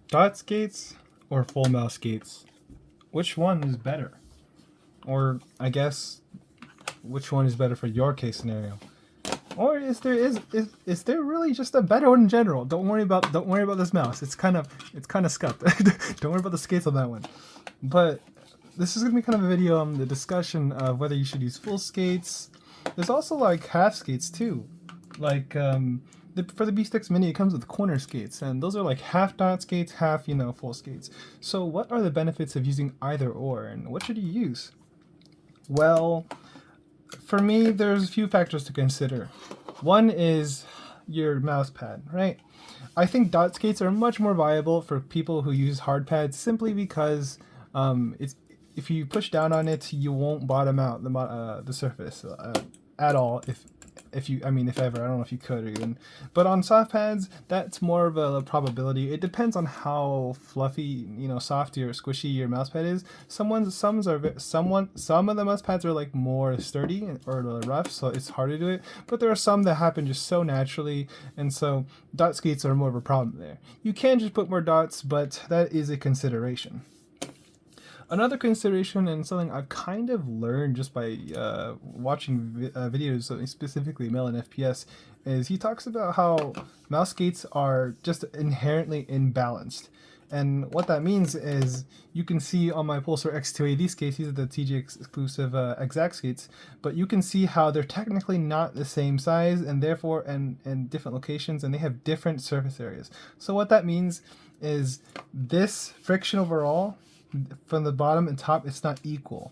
Dot skates or full mouse skates? Which one is better? Or I guess which one is better for your case scenario? Or is there really just a better one in general? Don't worry about this mouse. It's kind of scuffed. Don't worry about the skates on that one. But this is gonna be kind of a video on the discussion of whether you should use full skates. There's also like half skates too. Like for the B-Sticks Mini, it comes with corner skates, and those are like half dot skates, half full skates. So what are the benefits of using either or, and what should you use? Well, for me, there's a few factors to consider. One is your mouse pad, right? I think dot skates are much more viable for people who use hard pads simply because it's if you push down on it, you won't bottom out the surface at all. If ever, I don't know if you could or even. But on soft pads, that's more of a probability. It depends on how fluffy, softy or squishy your mouse pad is. Some of the mouse pads are like more sturdy or rough, so it's hard to do it. But there are some that happen just so naturally, and so dot skates are more of a problem there. You can just put more dots, but that is a consideration. Another consideration, and something I've kind of learned just by watching videos, specifically Mel and FPS, is he talks about how mouse skates are just inherently imbalanced. And what that means is you can see on my Pulsar X280 skates, these are the TG exclusive exact skates, but you can see how they're technically not the same size and therefore and different locations, and they have different surface areas. So what that means is this friction overall from the bottom and top, it's not equal.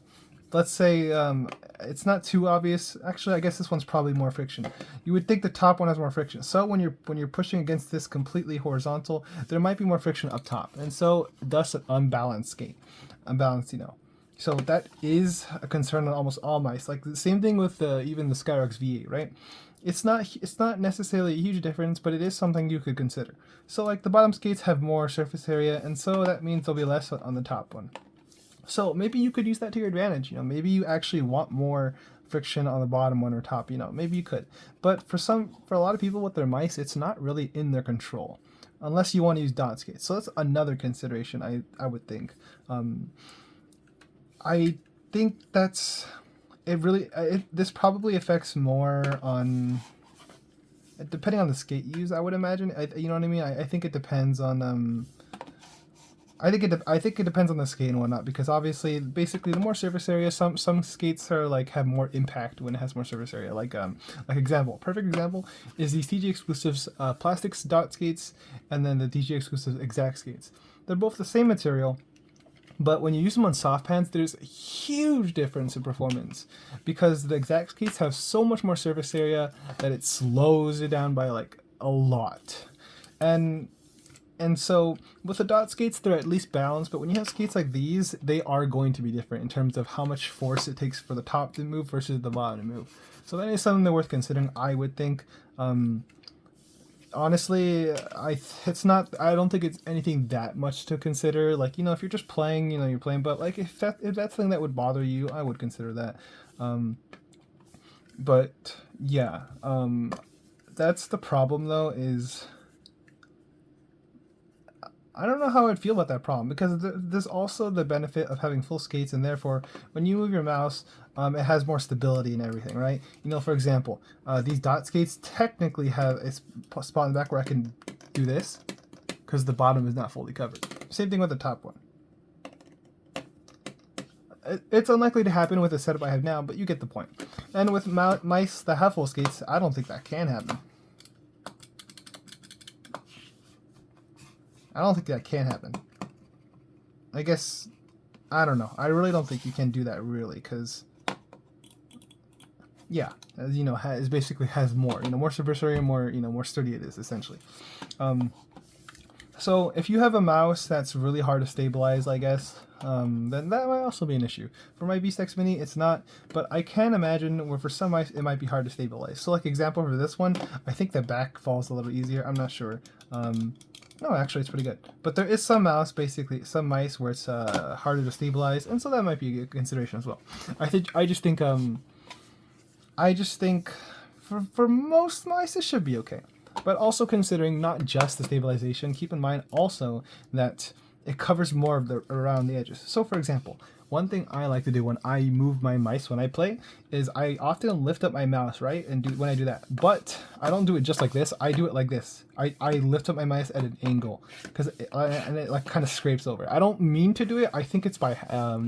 Let's say it's not too obvious. Actually, I guess this one's probably more friction. You would think the top one has more friction. So when you're pushing against this completely horizontal, there might be more friction up top, and so thus an unbalanced skate, So that is a concern on almost all mice. Like the same thing with even the Skyrox V8, right? It's not necessarily a huge difference, but it is something you could consider. So like the bottom skates have more surface area, and so that means there'll be less on the top one. So maybe you could use that to your advantage. Maybe you actually want more friction on the bottom one or top. Maybe you could. But for a lot of people with their mice, it's not really in their control, unless you want to use dot skates. So that's another consideration. I would think. I think that's it. Really, this probably affects more on depending on the skate you use. I would imagine. You know what I mean? I think it depends on. I think it depends on the skate and whatnot, because obviously, basically, the more surface area, some skates are like have more impact when it has more surface area. Like perfect example is these TG exclusives plastics dot skates, and then the TG exclusives exact skates. They're both the same material, but when you use them on soft pads, there's a huge difference in performance because the exact skates have so much more surface area that it slows it down by like a lot. And so with the dot skates, they're at least balanced, but when you have skates like these, they are going to be different in terms of how much force it takes for the top to move versus the bottom to move. So that is something that's worth considering, I would think. Honestly, I don't think it's anything that much to consider. Like, if you're just playing, you're playing, but like if that's something that would bother you, I would consider that. But yeah, that's the problem though, is I don't know how I'd feel about that problem, because there's also the benefit of having full skates, and therefore when you move your mouse, it has more stability and everything, right? For example, these dot skates technically have a spot in the back where I can do this because the bottom is not fully covered. Same thing with the top one. It's unlikely to happen with the setup I have now, but you get the point. And with mice that have full skates, I don't think that can happen. I don't think that can happen. I guess, I don't know. I really don't think you can do that, really, because, yeah, as it basically has more, more surface area, more sturdy it is, essentially. So if you have a mouse that's really hard to stabilize, I guess, then that might also be an issue. For my B-Sticks Mini, it's not, but I can imagine where for some mice it might be hard to stabilize. So like example for this one, I think the back falls a little easier. I'm not sure. No, actually, it's pretty good. But there is some mice where it's harder to stabilize, and so that might be a consideration as well. I just think for most mice it should be okay. But also considering not just the stabilization, keep in mind also that it covers more of the around the edges. So for example, one thing I like to do when I move my mice when I play is I often lift up my mouse, right? And do when I do that. But I don't do it just like this. I do it like this. I lift up my mice at an angle because it like kind of scrapes over. I don't mean to do it. I think it's by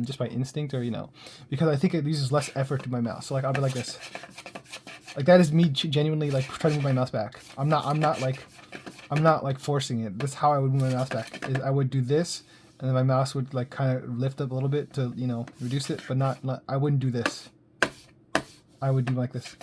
just by instinct, or because I think it uses less effort to my mouse. So like I'll be like this. Like that is me genuinely like trying to move my mouse back. I'm not like forcing it. This is how I would move my mouse back. Is I would do this, and then my mouse would like kind of lift up a little bit to reduce it, but not I wouldn't do this. I would do like this.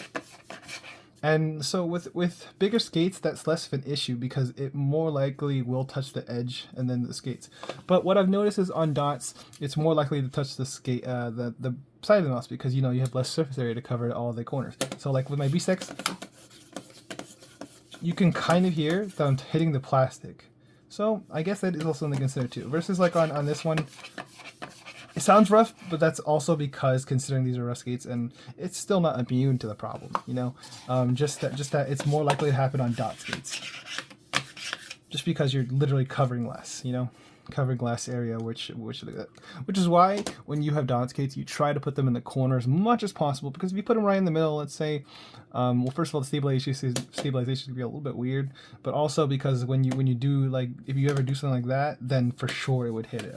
And so with bigger skates, that's less of an issue because it more likely will touch the edge and then the skates. But what I've noticed is on dots, it's more likely to touch the skate, the side of the mouse because you have less surface area to cover all the corners. So like with my B-Stex, you can kind of hear that I'm hitting the plastic. So I guess that is also something to consider too. Versus like on this one, it sounds rough, but that's also because considering these are rough skates and it's still not immune to the problem, just that it's more likely to happen on dot skates. Just because you're literally covering less, covering less area, which is why when you have dot skates, you try to put them in the corner as much as possible, because if you put them right in the middle, let's say, well, first of all, the stabilization can be a little bit weird, but also because when you do, like, if you ever do something like that, then for sure it would hit it,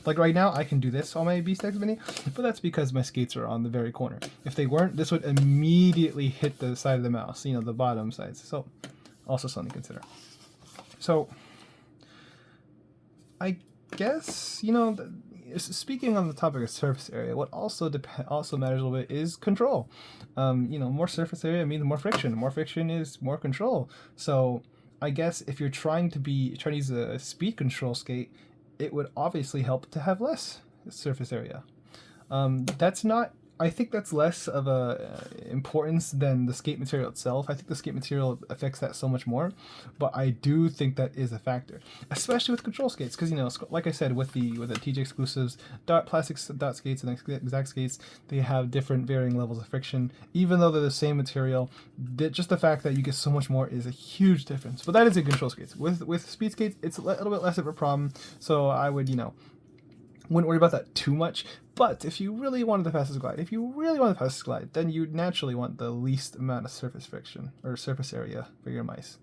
like right now I can do this on my B-Stex Mini, but that's because my skates are on the very corner. If they weren't, this would immediately hit the side of the mouse, the bottom sides. So also something to consider. So I guess, speaking on the topic of surface area, what also matters a little bit is control. More surface area means more friction. More friction is more control. So I guess if you're trying to use a speed control skate, it would obviously help to have less surface area. I think that's less of a importance than the skate material itself. I think the skate material affects that so much more, but I do think that is a factor, especially with control skates, because like I said, with the TJ exclusives, plastic dot skates and exact skates, they have different varying levels of friction, even though they're the same material. Just the fact that you get so much more is a huge difference. But that is in control skates. With speed skates, it's a little bit less of a problem, so I would wouldn't worry about that too much. But if you really wanted the fastest glide, then you naturally want the least amount of surface friction or surface area for your mice.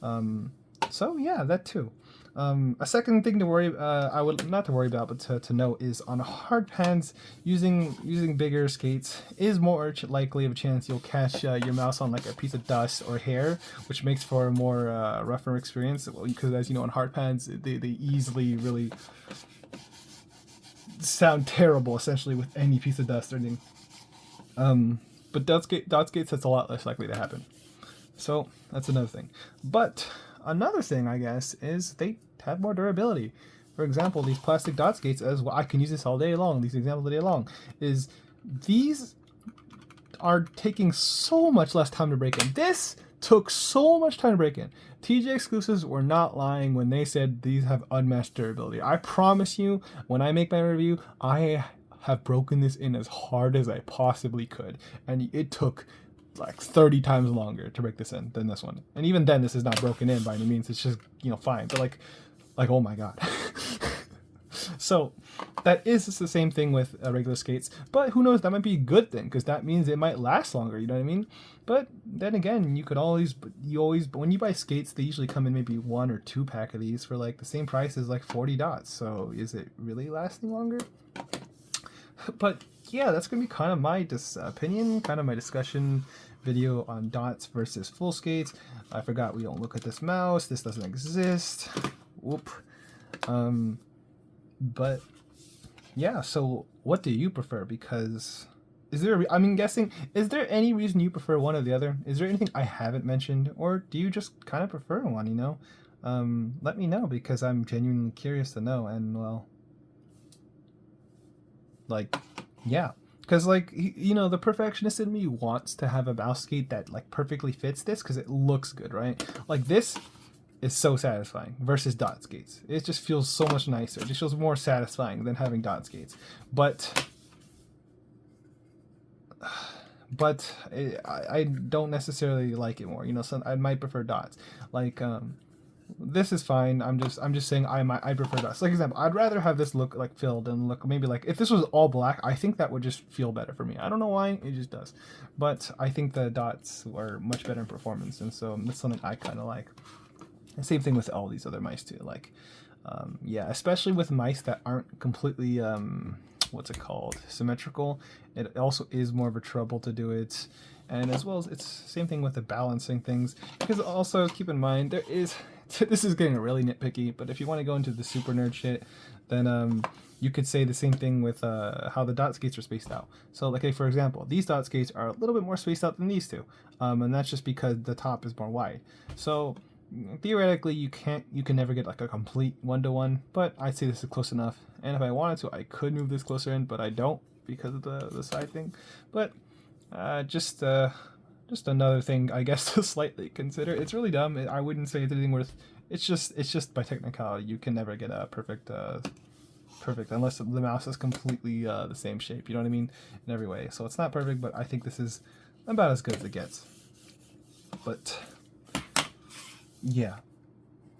So yeah, that too. A second thing to worry, not to worry about, but to note is on hard pans, using bigger skates is more likely of a chance you'll catch your mouse on like a piece of dust or hair, which makes for a more rougher experience. Because as you know, on hard pans, they easily really sound terrible, essentially, with any piece of dust or anything. But dot skates, that's a lot less likely to happen. So that's another thing. But another thing, I guess, is they have more durability. For example, these plastic dot skates, as well, I can use this all day long, these examples all day long, is these are taking so much less time to break in. This took so much time to break in. TJ exclusives were not lying when they said these have unmatched durability. I promise you, when I make my review, I have broken this in as hard as I possibly could, and it took like 30 times longer to break this in than this one. And even then, this is not broken in by any means. It's just fine. But like oh my god. So that is just the same thing with regular skates, but who knows, that might be a good thing, because that means it might last longer, you know what I mean? But then again, you always, when you buy skates, they usually come in maybe 1 or 2 pack of these for like the same price as like 40 dots, so is it really lasting longer? But yeah, that's gonna be kind of my opinion, kind of my discussion video on dots versus full skates. I forgot we don't look at this mouse, this doesn't exist. Whoop. But yeah, so what do you prefer? Because I'm guessing, is there any reason you prefer one or the other? Is there anything I haven't mentioned, or do you just kind of prefer one, let me know, because I'm genuinely curious to know. And well, like, yeah, because like, the perfectionist in me wants to have a mouse skate that like perfectly fits this, because it looks good, right? Like this is so satisfying versus dot skates. It just feels so much nicer. It just feels more satisfying than having dot skates. But but I don't necessarily like it more. You know, so I might prefer dots. Like this is fine. I'm just saying I prefer dots. Like example, I'd rather have this look like filled and look maybe like if this was all black. I think that would just feel better for me. I don't know why, it just does. But I think the dots are much better in performance, and so that's something I kind of like. And same thing with all these other mice too. Like, yeah, especially with mice that aren't completely what's it called, symmetrical. It also is more of a trouble to do it, and as well as it's same thing with the balancing things. Because also keep in mind there is this is getting really nitpicky, but if you want to go into the super nerd shit, then you could say the same thing with how the dot skates are spaced out. So like, okay, for example, these dot skates are a little bit more spaced out than these two, and that's just because the top is more wide. So theoretically you can never get like a complete one-to-one, but I'd say this is close enough, and if I wanted to I could move this closer in, but I don't because of the side thing. But just another thing I guess to slightly consider. It's really dumb. I wouldn't say it's anything worth. It's just by technicality you can never get a perfect unless the mouse is completely the same shape, you know what I mean, in every way. So it's not perfect, but I think this is about as good as it gets. But yeah,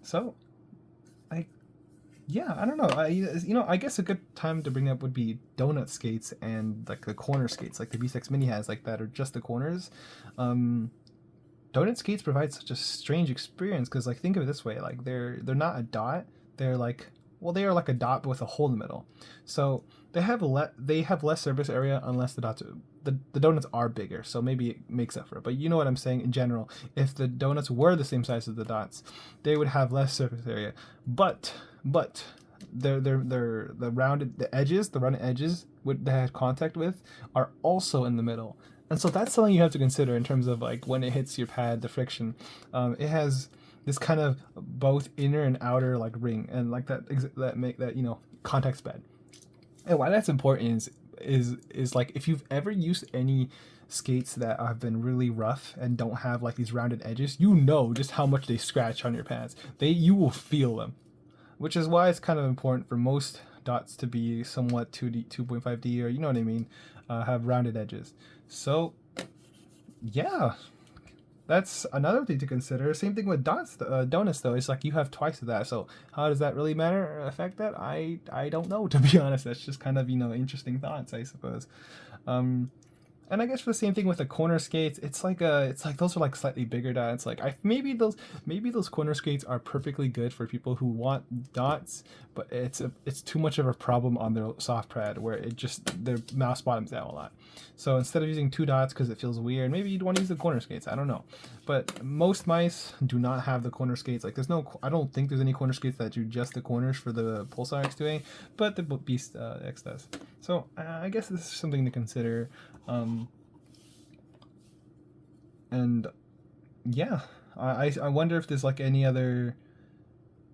so I don't know. I guess a good time to bring up would be donut skates and like the corner skates, like the V6 Mini has, like that are just the corners. Donut skates provide such a strange experience because, like, think of it this way: like they're not a dot. They're like, well, they are like a dot but with a hole in the middle. So they have less surface area unless the dots the donuts are bigger. So maybe it makes up for it. But you know what I'm saying in general. If the donuts were the same size as the dots, they would have less surface area. But the rounded edges they had contact with are also in the middle. And so that's something you have to consider in terms of like when it hits your pad, the friction. It has this kind of both inner and outer like ring, and like that make that, you know, contact's bad. And why that's important is like if you've ever used any skates that have been really rough and don't have like these rounded edges, you know just how much they scratch on your pads. You will feel them, which is why it's kind of important for most dots to be somewhat 2D, 2.5D, or you know what I mean, have rounded edges. So yeah, that's another thing to consider. Same thing with donuts though. It's like you have twice of that. So how does that really affect that? I don't know, to be honest. That's just kind of, you know, interesting thoughts, I suppose. And I guess for the same thing with the corner skates, it's like those are like slightly bigger dots. Like maybe those corner skates are perfectly good for people who want dots, but it's too much of a problem on their soft pad where their mouse bottoms out a lot. So instead of using two dots because it feels weird, maybe you'd want to use the corner skates. I don't know, but most mice do not have the corner skates. Like I don't think there's any corner skates that do just the corners for the Pulsar X2A, but the Beast X does. So I guess this is something to consider. And yeah, I wonder if there's like any other,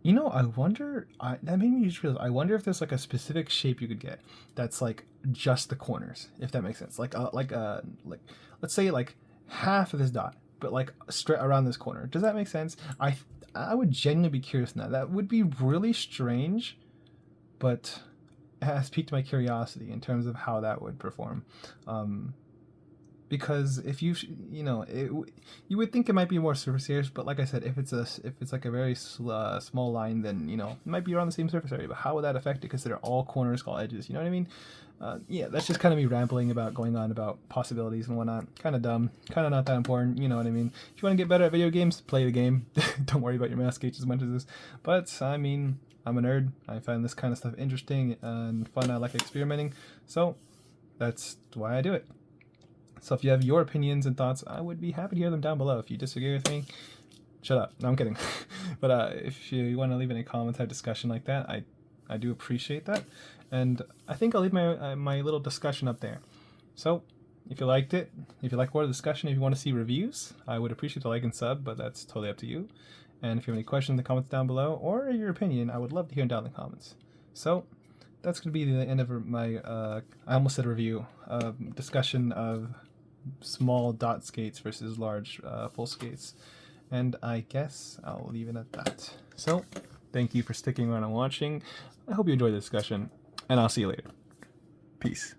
you know, that made me just realize, I wonder if there's like a specific shape you could get that's like just the corners, if that makes sense. Like let's say like half of this dot, but like straight around this corner. Does that make sense? I would genuinely be curious now. That would be really strange, but it has piqued my curiosity in terms of how that would perform. Because if you know, you would think it might be more surface areas, but like I said, if it's like a very small line, then you know it might be around the same surface area. But how would that affect it? Because they're all corners, all edges. You know what I mean? Yeah, that's just kind of me rambling about going on about possibilities and whatnot. Kind of dumb, kind of not that important. You know what I mean? If you want to get better at video games, play the game. Don't worry about your mouse gauge as much as this. But I mean, I'm a nerd. I find this kind of stuff interesting and fun. I like experimenting, so that's why I do it. So if you have your opinions and thoughts, I would be happy to hear them down below. If you disagree with me, shut up. No, I'm kidding. But if you want to leave any comments, have discussion like that, I do appreciate that. And I think I'll leave my little discussion up there. So if you liked it, if you like more discussion, if you want to see reviews, I would appreciate the like and sub, but that's totally up to you. And if you have any questions in the comments down below, or your opinion, I would love to hear them down in the comments. So that's going to be the end of my, I almost said review, discussion of small dot skates versus large full skates. And I guess I'll leave it at that. So, thank you for sticking around and watching. I hope you enjoyed the discussion, and I'll see you later. Peace.